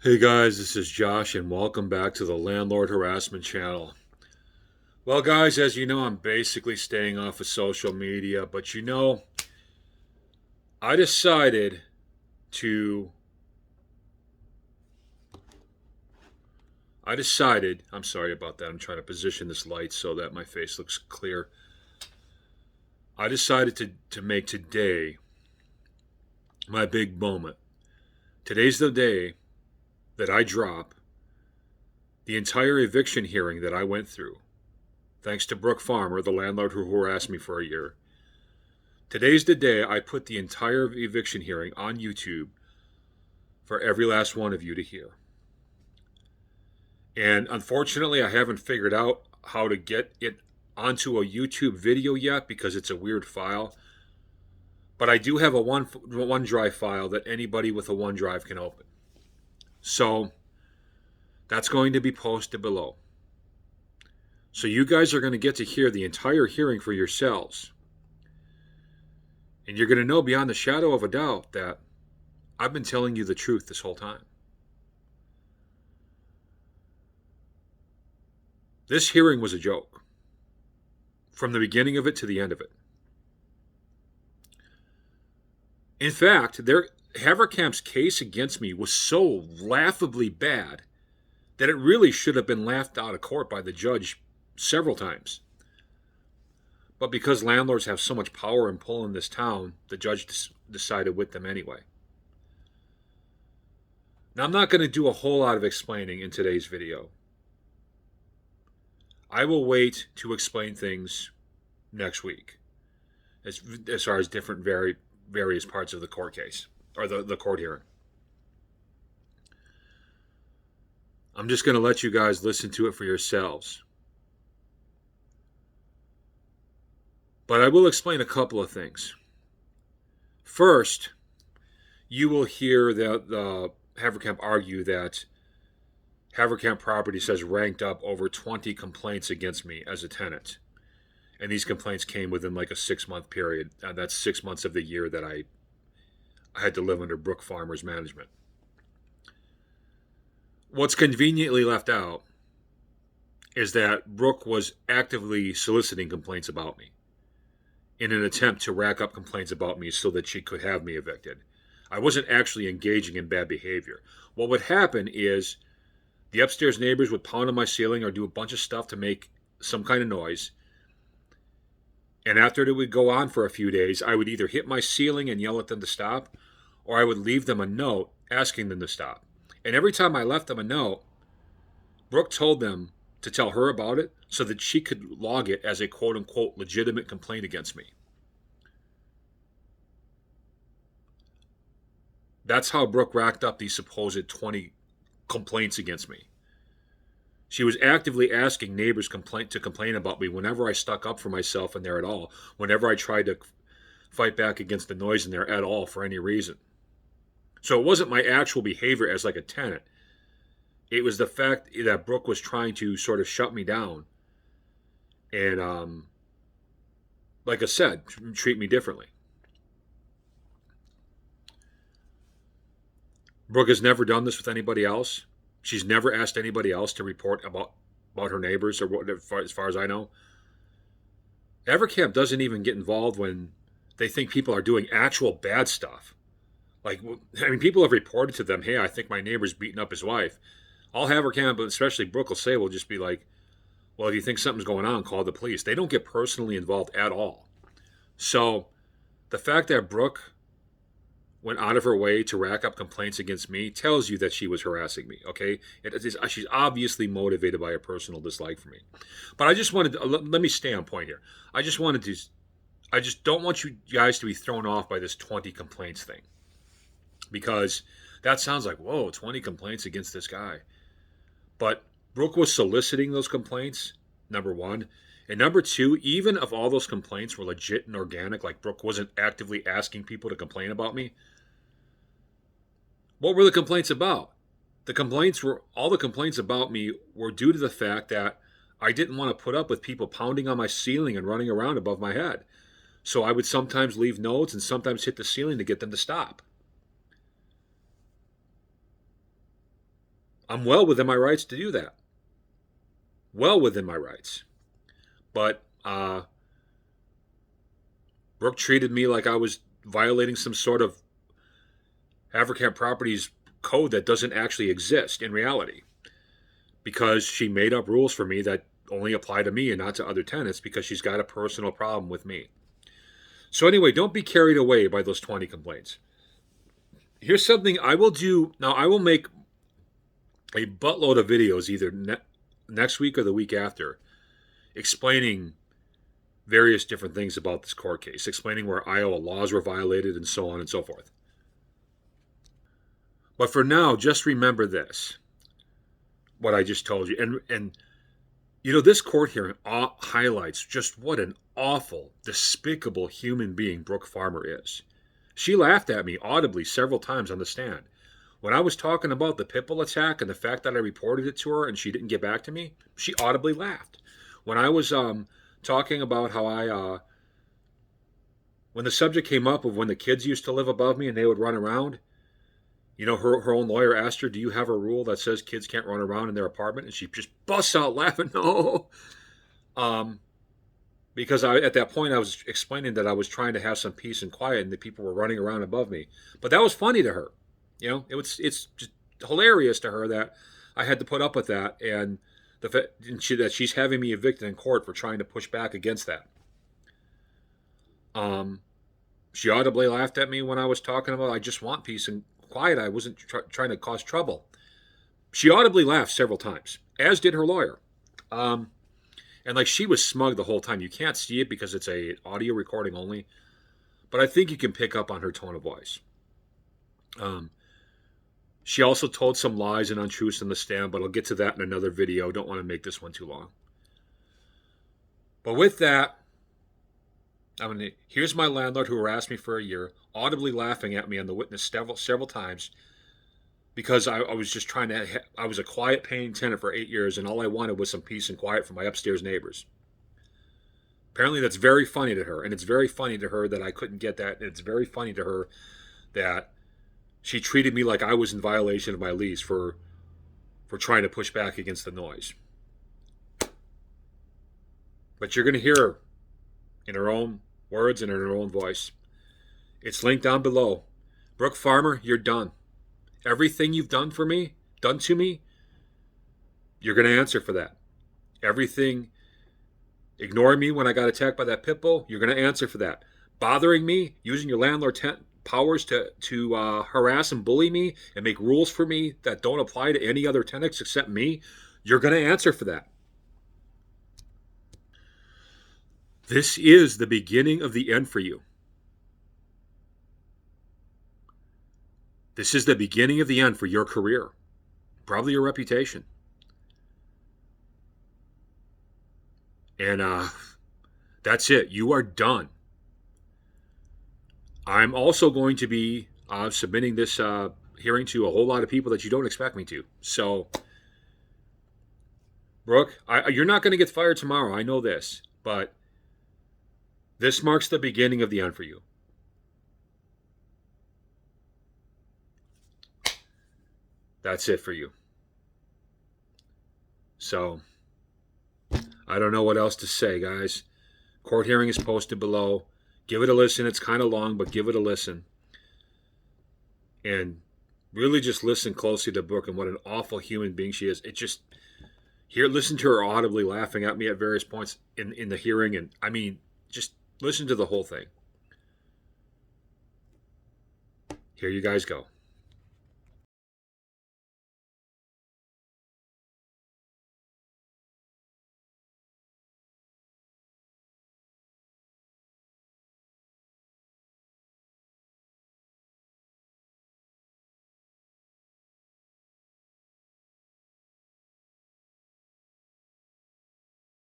Hey guys, this is Josh, and welcome back to the Landlord Harassment channel. Well, guys, as you know, I'm basically staying off of social media, but I decided to. I'm sorry about that. I'm trying to position this light so that my face looks clear. I decided to make today my big moment. Today's the day that I drop the entire eviction hearing that I went through, thanks to Brooke Farmer, the landlord who harassed me for a year. Today's the day I put the entire eviction hearing on YouTube for every last one of you to hear. And unfortunately, I haven't figured out how to get it onto a YouTube video yet because it's a weird file. But I do have a OneDrive file that anybody with a OneDrive can open. So that's going to be posted below. So you guys are going to get to hear the entire hearing for yourselves. And you're going to know beyond the shadow of a doubt that I've been telling you the truth this whole time. This hearing was a joke, from the beginning of it to the end of it. In fact, Haverkamp's case against me was so laughably bad that it really should have been laughed out of court by the judge several times. But because landlords have so much power and pull in this town, the judge decided with them anyway. Now, I'm not going to do a whole lot of explaining in today's video. I will wait to explain things next week as far as different various parts of the court case or the court hearing. I'm just going to let you guys listen to it for yourselves. But I will explain a couple of things. First, you will hear that Haverkamp argue that Haverkamp Properties has ranked up over 20 complaints against me as a tenant. And these complaints came within like a 6-month period. And that's 6 months of the year that I had to live under Brooke Farmer's management. What's conveniently left out is that Brooke was actively soliciting complaints about me in an attempt to rack up complaints about me so that she could have me evicted. I wasn't actually engaging in bad behavior. What would happen is the upstairs neighbors would pound on my ceiling or do a bunch of stuff to make some kind of noise. And after it would go on for a few days, I would either hit my ceiling and yell at them to stop, or I would leave them a note asking them to stop. And every time I left them a note, Brooke told them to tell her about it so that she could log it as a quote-unquote legitimate complaint against me. That's how Brooke racked up these supposed 20 complaints against me. She was actively asking neighbors to complain about me whenever I stuck up for myself in there at all, whenever I tried to fight back against the noise in there at all for any reason. So it wasn't my actual behavior as like a tenant. It was the fact that Brooke was trying to sort of shut me down and, like I said, treat me differently. Brooke has never done this with anybody else. She's never asked anybody else to report about her neighbors, or what, as far as I know. Haverkamp doesn't even get involved when they think people are doing actual bad stuff. Like, I mean, people have reported to them, hey, I think my neighbor's beating up his wife. All Haverkamp, but especially Brooke, will say will just be like, well, if you think something's going on, call the police. They don't get personally involved at all. So the fact that Brooke went out of her way to rack up complaints against me tells you that she was harassing me, okay? She's obviously motivated by a personal dislike for me. But I just wanted to, let me stay on point here. I just don't want you guys to be thrown off by this 20 complaints thing. Because that sounds like, whoa, 20 complaints against this guy. But Brooke was soliciting those complaints, number one. And number two, even if all those complaints were legit and organic, like Brooke wasn't actively asking people to complain about me, what were the complaints about? All the complaints about me were due to the fact that I didn't want to put up with people pounding on my ceiling and running around above my head. So I would sometimes leave notes and sometimes hit the ceiling to get them to stop. I'm well within my rights to do that. Well within my rights. But Brooke treated me like I was violating some sort of Haverkamp Properties code that doesn't actually exist in reality, because she made up rules for me that only apply to me and not to other tenants because she's got a personal problem with me. So anyway, don't be carried away by those 20 complaints. Here's something I will do. Now, I will make a buttload of videos either next week or the week after explaining various different things about this court case, explaining where Iowa laws were violated and so on and so forth. But for now, just remember this, what I just told you. And you know, this court hearing highlights just what an awful, despicable human being Brooke Farmer is. She laughed at me audibly several times on the stand. When I was talking about the Pitbull attack and the fact that I reported it to her and she didn't get back to me, she audibly laughed. When I was talking about how when the subject came up of when the kids used to live above me and they would run around, you know, her own lawyer asked her, do you have a rule that says kids can't run around in their apartment? And she just busts out laughing. No. Because at that point I was explaining that I was trying to have some peace and quiet and the people were running around above me. But that was funny to her. You know, it's just hilarious to her that I had to put up with that, and that she's having me evicted in court for trying to push back against that. She audibly laughed at me when I was talking about I just want peace and quiet. I wasn't trying to cause trouble. She audibly laughed several times, as did her lawyer. And like she was smug the whole time. You can't see it because it's a audio recording only, but I think you can pick up on her tone of voice. She also told some lies and untruths on the stand, but I'll get to that in another video. Don't want to make this one too long. But with that, here's my landlord who harassed me for a year, audibly laughing at me on the witness several times because I was just trying to, I was a quiet paying tenant for 8 years and all I wanted was some peace and quiet from my upstairs neighbors. Apparently that's very funny to her, and it's very funny to her that I couldn't get that, and it's very funny to her that she treated me like I was in violation of my lease for trying to push back against the noise. But you're going to hear her in her own words and in her own voice. It's linked down below. Brooke Farmer, you're done. Everything you've done to me, you're going to answer for that. Everything, ignoring me when I got attacked by that pit bull, you're going to answer for that. Bothering me, using your landlord powers to harass and bully me and make rules for me that don't apply to any other tenants except me, you're going to answer for that. This is the beginning of the end for you. This is the beginning of the end for your career, probably your reputation. And that's it. You are done. I'm also going to be submitting this hearing to a whole lot of people that you don't expect me to. So, Brooke, you're not going to get fired tomorrow. I know this. But this marks the beginning of the end for you. That's it for you. So, I don't know what else to say, guys. Court hearing is posted below. Give it a listen. It's kind of long, but give it a listen. And really just listen closely to Brooke and what an awful human being she is. It just, listen to her audibly laughing at me at various points in the hearing. And I mean, just listen to the whole thing. Here you guys go.